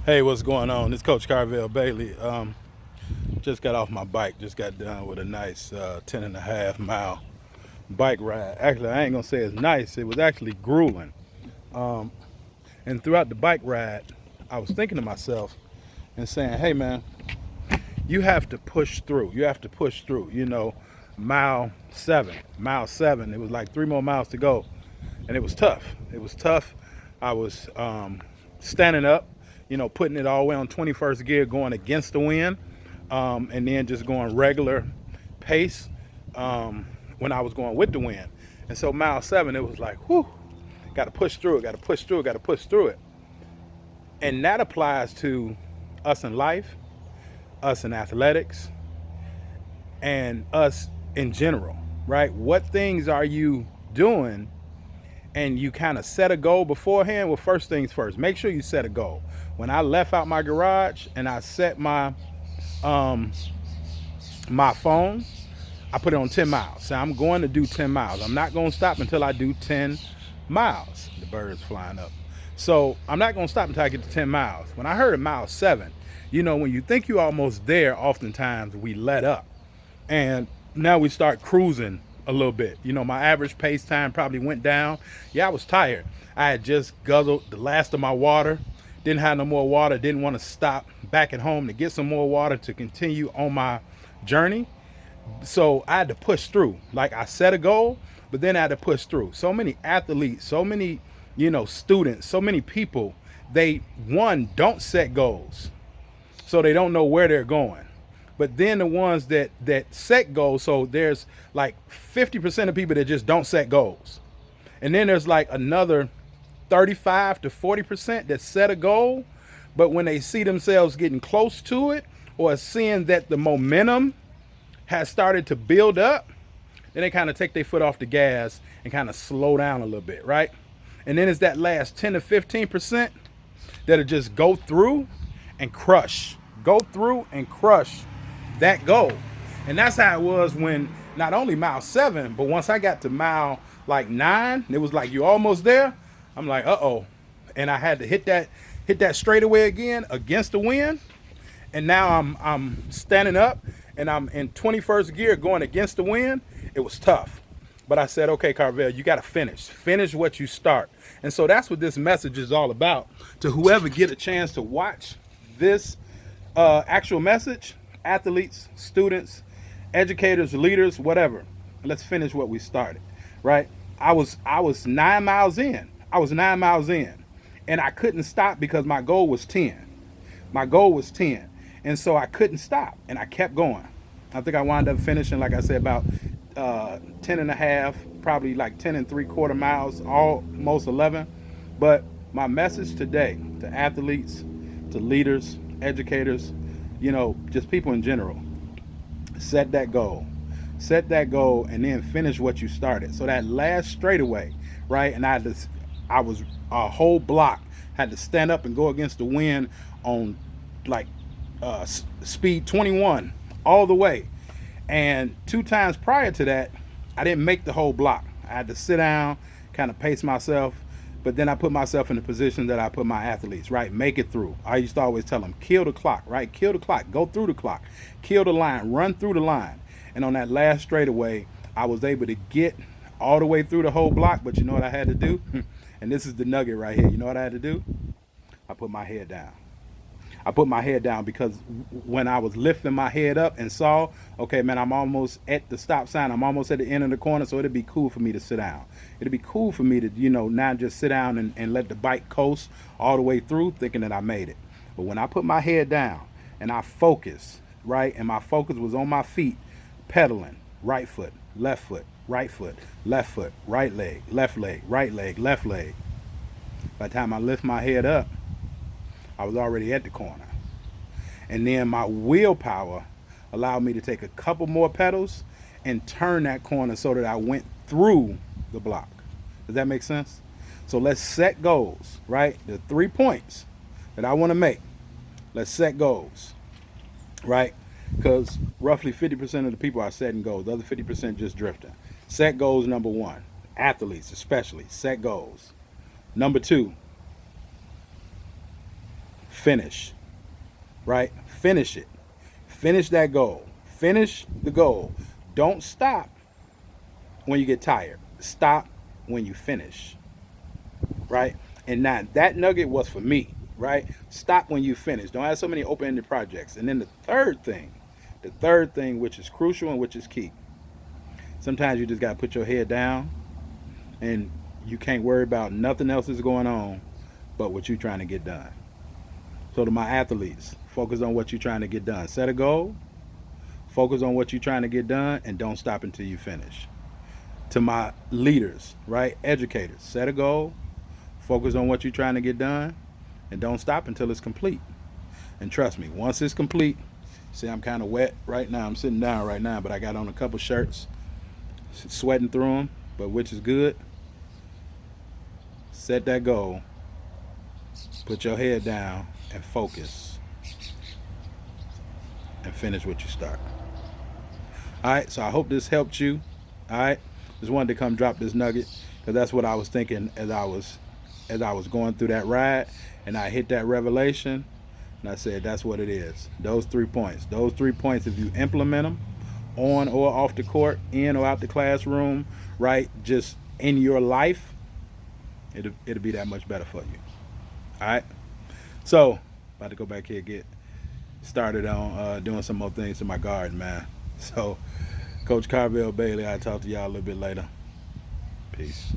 Hey, what's going on? This is Coach Carvel Bailey. Just got off my bike. Just got done with a nice 10 and a half mile bike ride. Actually, I ain't gonna say it's nice. It was actually grueling. And throughout the bike ride, I was thinking to myself and saying, "Hey, man, you have to push through. You have to push through. Mile seven. It was like 3 more miles to go, and it was tough. It was tough. I was standing up, putting it all the way on 21st gear, going against the wind, and then just going regular pace when I was going with the wind. And so mile seven, it was like, whew, got to push through it, got to push through it, got to push through it. And that applies to us in life, us in athletics, and us in general, right? What things are you doing and you kind of set a goal beforehand? Well, first things first, make sure you set a goal. When I left out my garage and I set um, my phone, I put it on 10 miles. So I'm going to do 10 miles. I'm not going to stop until I do 10 miles. The birds flying up. So I'm not going to stop until I get to 10 miles. When I heard a mile seven, when you think you're almost there, oftentimes we let up. And now we start cruising a little bit. My average pace time probably went down. Yeah, I was tired. I had just guzzled the last of my water, didn't have no more water, didn't want to stop back at home to get some more water to continue on my journey. So I had to push through. Like, I set a goal, but then I had to push through. So many athletes, so many, students, so many people, they, one, don't set goals. So they don't know where they're going. But then the ones that set goals, so there's like 50% of people that just don't set goals. And then there's like another 35 to 40% that set a goal, but when they see themselves getting close to it or seeing that the momentum has started to build up, then they kind of take their foot off the gas and kind of slow down a little bit, right? And then it's that last 10 to 15% that'll just go through and crush that goal. And that's how it was when not only mile seven, but once I got to mile like nine, it was like, you almost there. I'm like, uh-oh. And I had to hit that straightaway again against the wind. And now I'm standing up and I'm in 21st gear going against the wind. It was tough. But I said, okay, Carvel, you got to finish what you start. And so that's what this message is all about. To whoever get a chance to watch this actual message, athletes, students, educators, leaders, whatever, let's finish what we started, right? I was 9 miles in. I was 9 miles in, and I couldn't stop because my goal was 10. My goal was 10. And so I couldn't stop, and I kept going. I think I wound up finishing, like I said, about 10 and a half, probably like 10 and 3/4 miles, almost 11. But my message today to athletes, to leaders, educators, just people in general, set that goal. Set that goal and then finish what you started. So that last straightaway, right? And I was a whole block, had to stand up and go against the wind on like speed 21 all the way. And 2 times prior to that, I didn't make the whole block. I had to sit down, kind of pace myself, but then I put myself in the position that I put my athletes, right? Make it through. I used to always tell them, kill the clock, right? Kill the clock, go through the clock, kill the line, run through the line. And on that last straightaway, I was able to get all the way through the whole block, but you know what I had to do? And this is the nugget right here. You know what I had to do? I put my head down. I put my head down because when I was lifting my head up and saw, okay, man, I'm almost at the stop sign. I'm almost at the end of the corner, so it'd be cool for me to sit down. It'd be cool for me to, not just sit down and let the bike coast all the way through thinking that I made it. But when I put my head down and I focused, right, and my focus was on my feet, pedaling, right foot, left foot, right foot, left foot, right leg, right leg, left leg. By the time I lift my head up, I was already at the corner. And then my willpower allowed me to take a couple more pedals and turn that corner so that I went through the block. Does that make sense? So let's set goals, right? The 3 points that I want to make. Let's set goals, right? Because roughly 50% of the people are setting goals. The other 50% just drifting. Set goals, number one. Athletes especially, set goals. Number two, finish, right? Finish it. Finish that goal. Finish the goal. Don't stop when you get tired. Stop when you finish, right? And now that nugget was for me, right? Stop when you finish. Don't have so many open-ended projects. And then the third thing, which is crucial and which is key. Sometimes you just got to put your head down and you can't worry about nothing else that's going on but what you're trying to get done. So to my athletes, focus on what you're trying to get done. Set a goal, focus on what you're trying to get done, and don't stop until you finish. To my leaders, right? Educators, set a goal, focus on what you're trying to get done, and don't stop until it's complete. And trust me, once it's complete, see, I'm kind of wet right now. I'm sitting down right now, but I got on a couple shirts, sweating through them, but which is good. Set that goal, put your head down, and focus, and finish what you start. All right, so I hope this helped you. All right, just wanted to come drop this nugget because that's what I was thinking as I was going through that ride, and I hit that revelation, and I said that's what it is. Those 3 points. Those 3 points, if you implement them on or off the court, in or out the classroom, right, just in your life, it'll be that much better for you. All right. So about to go back here, get started on doing some more things in my garden, man. So Coach Carvel Bailey, I'll talk to y'all a little bit later. Peace.